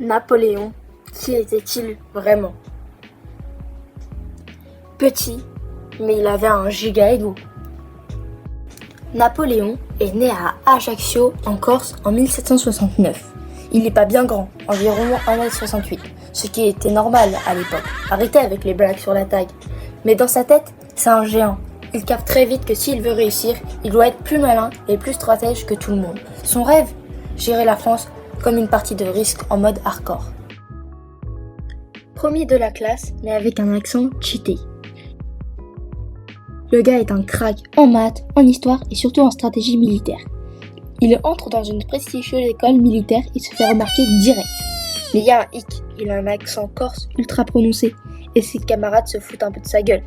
Napoléon, qui était-il vraiment? Petit, mais il avait un giga ego. Napoléon est né à Ajaccio, en Corse, en 1769. Il n'est pas bien grand, environ 1m68, ce qui était normal à l'époque. Arrêtez avec les blagues sur la taille. Mais dans sa tête, c'est un géant. Il capte très vite que s'il veut réussir, il doit être plus malin et plus stratège que tout le monde. Son rêve, gérer la France comme une partie de risque en mode hardcore. Premier de la classe, mais avec un accent cheaté. Le gars est un crack en maths, en histoire et surtout en stratégie militaire. Il entre dans une prestigieuse école militaire et se fait remarquer direct. Mais il y a un hic, il a un accent corse ultra prononcé et ses camarades se foutent un peu de sa gueule.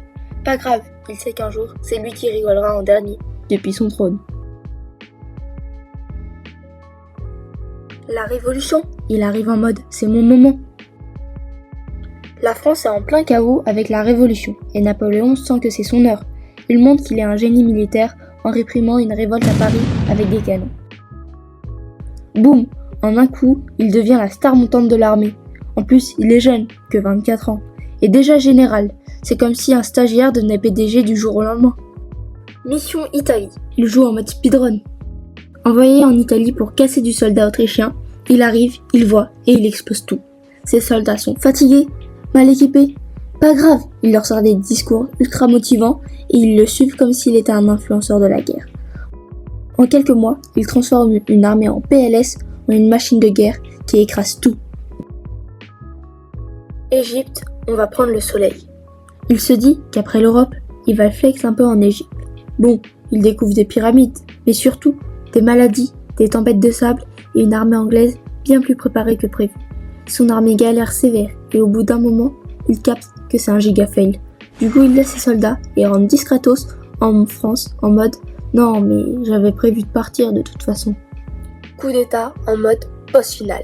Pas grave, il sait qu'un jour, c'est lui qui rigolera en dernier, depuis son trône. La révolution, il arrive en mode « c'est mon moment ». La France est en plein chaos avec la révolution et Napoléon sent que c'est son heure. Il montre qu'il est un génie militaire en réprimant une révolte à Paris avec des canons. Boum! En un coup, il devient la star montante de l'armée. En plus, il est jeune, que 24 ans, et déjà général. C'est comme si un stagiaire devenait PDG du jour au lendemain. Mission Italie. Il joue en mode speedrun. Envoyé en Italie pour casser du soldat autrichien, il arrive, il voit et il explose tout. Ces soldats sont fatigués, mal équipés. Pas grave, il leur sort des discours ultra motivants et ils le suivent comme s'il était un influenceur de la guerre. En quelques mois, il transforme une armée en PLS en une machine de guerre qui écrase tout. Égypte, on va prendre le soleil. Il se dit qu'après l'Europe, il va flex un peu en Égypte. Bon, il découvre des pyramides, mais surtout des maladies, des tempêtes de sable et une armée anglaise bien plus préparée que prévu. Son armée galère sévère et au bout d'un moment, il capte que c'est un giga fail. Du coup, il laisse ses soldats et rentre discretos en France en mode « Non, mais j'avais prévu de partir de toute façon ». Coup d'état en mode post-finale.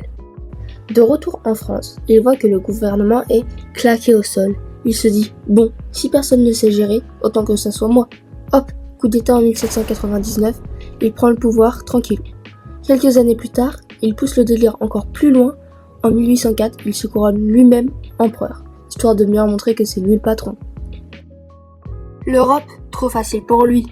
De retour en France, il voit que le gouvernement est claqué au sol. Il se dit « Bon, si personne ne sait gérer, autant que ça soit moi ». Hop, coup d'état en 1799, il prend le pouvoir tranquille. Quelques années plus tard, il pousse le délire encore plus loin. En 1804, il se couronne lui-même empereur, histoire de bien montrer que c'est lui le patron. L'Europe, trop facile pour lui.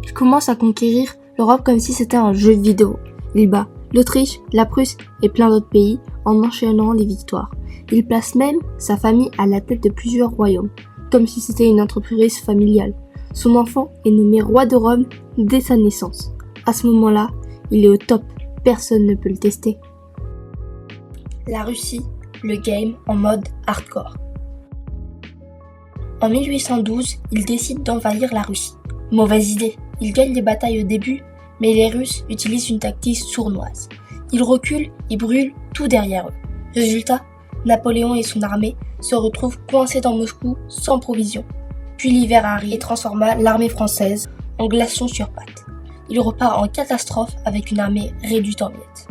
Il commence à conquérir l'Europe comme si c'était un jeu vidéo. Il bat l'Autriche, la Prusse et plein d'autres pays en enchaînant les victoires. Il place même sa famille à la tête de plusieurs royaumes, comme si c'était une entreprise familiale. Son enfant est nommé roi de Rome dès sa naissance. À ce moment-là, il est au top, personne ne peut le tester. La Russie, le game en mode hardcore. En 1812, il décide d'envahir la Russie. Mauvaise idée, il gagne des batailles au début, mais les Russes utilisent une tactique sournoise. Ils reculent et brûlent tout derrière eux. Résultat, Napoléon et son armée se retrouvent coincés dans Moscou sans provisions. Puis l'hiver arrive et transforma l'armée française en glaçons sur pattes. Il repart en catastrophe avec une armée réduite en miettes.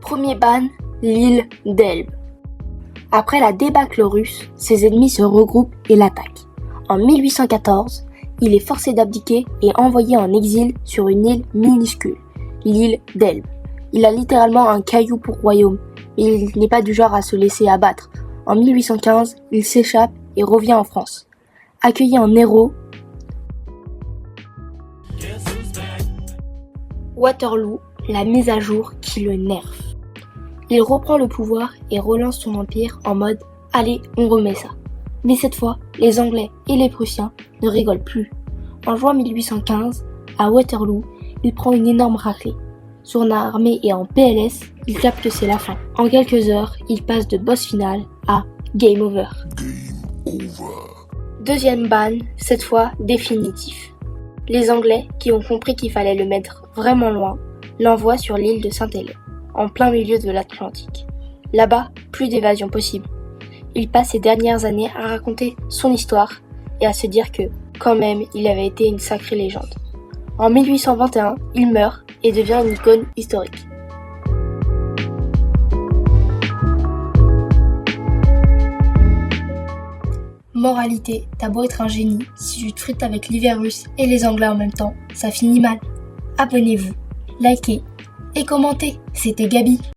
Premier ban, l'île d'Elbe. Après la débâcle russe, ses ennemis se regroupent et l'attaquent. En 1814, il est forcé d'abdiquer et envoyé en exil sur une île minuscule, l'île d'Elbe. Il a littéralement un caillou pour royaume, mais il n'est pas du genre à se laisser abattre. En 1815, il s'échappe et revient en France. Accueilli en héros, Waterloo, la mise à jour qui le nerfe. Il reprend le pouvoir et relance son empire en mode « Allez, on remet ça ». Mais cette fois, les Anglais et les Prussiens ne rigolent plus. En juin 1815, à Waterloo, il prend une énorme raclée. Son armée est en PLS, il capte que c'est la fin. En quelques heures, il passe de boss final à game over. Deuxième ban, cette fois définitif. Les Anglais, qui ont compris qu'il fallait le mettre vraiment loin, l'envoient sur l'île de Sainte-Hélène, en plein milieu de l'Atlantique. Là-bas, plus d'évasion possible. Il passe ses dernières années à raconter son histoire et à se dire que, quand même, il avait été une sacrée légende. En 1821, il meurt et devient une icône historique. Moralité, t'as beau être un génie, si tu te frites avec l'hiver russe et les Anglais en même temps, ça finit mal. Abonnez-vous, likez et commentez, c'était Gabi.